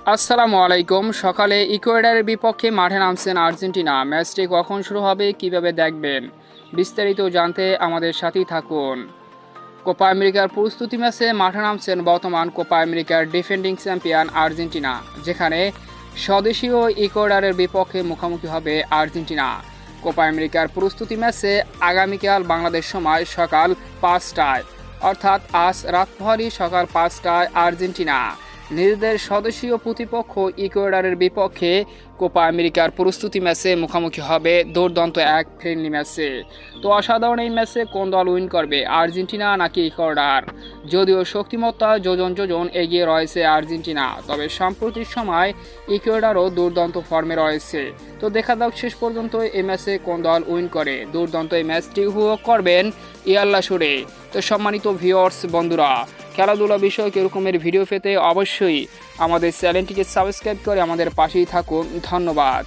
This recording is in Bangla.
আসসালামু আলাইকুম। সকালে ইকুয়েডরের বিপক্ষে মাঠে নামছেন আর্জেন্টিনা। ম্যাচটি কখন শুরু হবে, কিভাবে দেখবেন, বিস্তারিত জানতে আমাদের সাথেই থাকুন। কোপা আমেরিকার প্রস্তুতি ম্যাচে মাঠে নামছেন বর্তমান কোপা আমেরিকার ডিফেন্ডিং চ্যাম্পিয়ন আর্জেন্টিনা, যেখানে স্বদেশীয় ইকুয়েডরের বিপক্ষে মুখোমুখি হবে আর্জেন্টিনা। কোপা আমেরিকার প্রস্তুতি ম্যাচে আগামীকাল বাংলাদেশ সময় সকাল 5টায়, অর্থাৎ আজ রাত প্রহরী সকাল 5টায় আর্জেন্টিনা নিজেদের স্বদেশীয় প্রতিপক্ষ ইকুয়েডরের বিপক্ষে কোপা আমেরিকার প্রস্তুতি ম্যাচে মুখোমুখি হবে দুর্দান্ত এক ফ্রেন্ডলি ম্যাচে। তো অসাধারণ এই ম্যাচে কোন দল উইন করবে, আর্জেন্টিনা নাকি ইকুয়েডর? যদিও শক্তিমত্তা যোজন যোজন এগিয়ে রয়েছে আর্জেন্টিনা, তবে সাম্প্রতিক সময় ইকুয়েডরও দুর্দান্ত ফর্মে রয়েছে। তো দেখা যাক শেষ পর্যন্ত এই ম্যাচে কোন দল উইন করে। দুর্দান্ত এই ম্যাচটি উপভোগ করবেন ইয়াল্লা সুরে। তো সম্মানিত ভিউয়ার্স বন্ধুরা, খেলাধুলা বিষয়ক এরকমের ভিডিও পেতে অবশ্যই আমাদের চ্যানেলটিকে সাবস্ক্রাইব করে আমাদের পাশেই থাকুন। ধন্যবাদ।